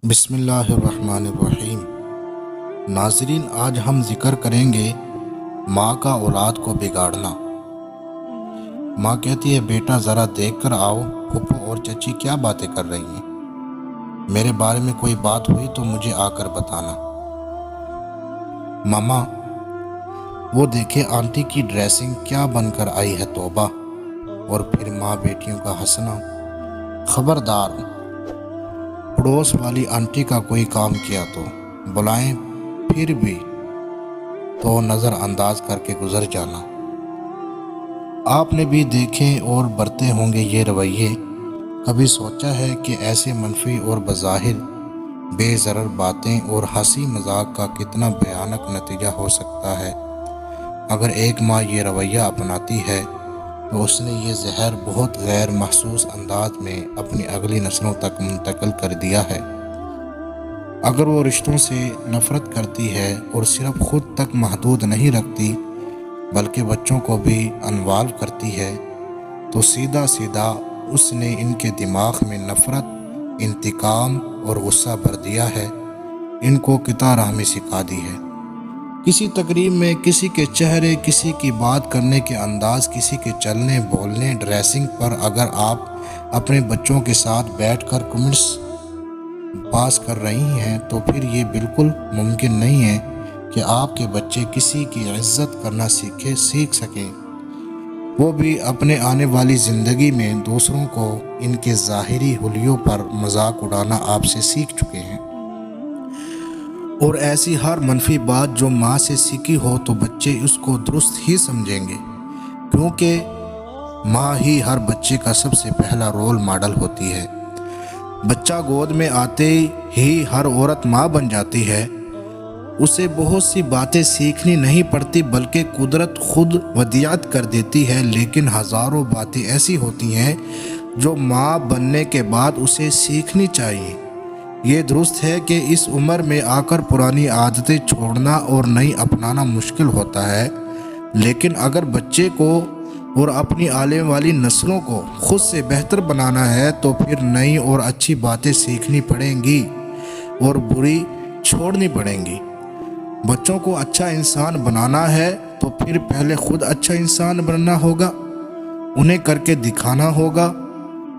بسم اللہ الرحمن الرحیم۔ ناظرین، آج ہم ذکر کریں گے ماں کا اولاد کو بگاڑنا۔ ماں کہتی ہے، بیٹا ذرا دیکھ کر آؤ، پھپھو اور چچی کیا باتیں کر رہی ہیں، میرے بارے میں کوئی بات ہوئی تو مجھے آ کر بتانا۔ ماما، وہ دیکھے آنٹی کی ڈریسنگ کیا بن کر آئی ہے، توبہ۔ اور پھر ماں بیٹیوں کا ہنسنا۔ خبردار، پڑوس والی آنٹی کا کوئی کام کیا تو بلائیں، پھر بھی تو نظر انداز کر کے گزر جانا۔ آپ نے بھی دیکھے اور برتے ہوں گے یہ رویے۔ کبھی سوچا ہے کہ ایسے منفی اور بظاہر بے ضرر باتیں اور ہنسی مذاق کا کتنا بھیانک نتیجہ ہو سکتا ہے؟ اگر ایک ماں یہ رویہ اپناتی ہے تو اس نے یہ زہر بہت غیر محسوس انداز میں اپنی اگلی نسلوں تک منتقل کر دیا ہے۔ اگر وہ رشتوں سے نفرت کرتی ہے اور صرف خود تک محدود نہیں رکھتی بلکہ بچوں کو بھی انوالو کرتی ہے، تو سیدھا سیدھا اس نے ان کے دماغ میں نفرت، انتقام اور غصہ بھر دیا ہے، ان کو قطع رحمی سکھا دی ہے۔ کسی تقریب میں کسی کے چہرے، کسی کی بات کرنے کے انداز، کسی کے چلنے بولنے، ڈریسنگ پر اگر آپ اپنے بچوں کے ساتھ بیٹھ کر کمنٹس پاس کر رہی ہیں تو پھر یہ بالکل ممکن نہیں ہے کہ آپ کے بچے کسی کی عزت کرنا سیکھ سکیں۔ وہ بھی اپنے آنے والی زندگی میں دوسروں کو ان کے ظاہری حلیوں پر مذاق اڑانا آپ سے سیکھ چکے ہیں۔ اور ایسی ہر منفی بات جو ماں سے سیکھی ہو تو بچے اس کو درست ہی سمجھیں گے، کیونکہ ماں ہی ہر بچے کا سب سے پہلا رول ماڈل ہوتی ہے۔ بچہ گود میں آتے ہی ہر عورت ماں بن جاتی ہے۔ اسے بہت سی باتیں سیکھنی نہیں پڑتی بلکہ قدرت خود ودیعت کر دیتی ہے، لیکن ہزاروں باتیں ایسی ہوتی ہیں جو ماں بننے کے بعد اسے سیکھنی چاہیے۔ یہ درست ہے کہ اس عمر میں آ کر پرانی عادتیں چھوڑنا اور نئی اپنانا مشکل ہوتا ہے، لیکن اگر بچے کو اور اپنی آنے والی نسلوں کو خود سے بہتر بنانا ہے تو پھر نئی اور اچھی باتیں سیکھنی پڑیں گی اور بری چھوڑنی پڑیں گی۔ بچوں کو اچھا انسان بنانا ہے تو پھر پہلے خود اچھا انسان بننا ہوگا، انہیں کر کے دکھانا ہوگا،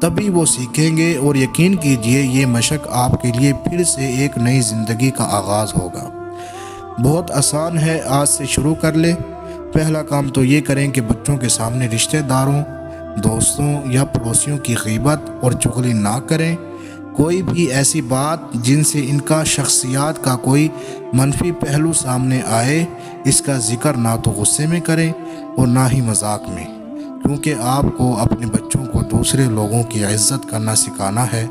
تبھی وہ سیکھیں گے۔ اور یقین کیجئے یہ مشق آپ کے لیے پھر سے ایک نئی زندگی کا آغاز ہوگا۔ بہت آسان ہے، آج سے شروع کر لیں۔ پہلا کام تو یہ کریں کہ بچوں کے سامنے رشتہ داروں، دوستوں یا پڑوسیوں کی غیبت اور چغلی نہ کریں۔ کوئی بھی ایسی بات جن سے ان کا شخصیات کا کوئی منفی پہلو سامنے آئے، اس کا ذکر نہ تو غصے میں کریں اور نہ ہی مذاق میں، کیونکہ آپ کو اپنے بچوں کو دوسرے لوگوں کی عزت کرنا سکھانا ہے۔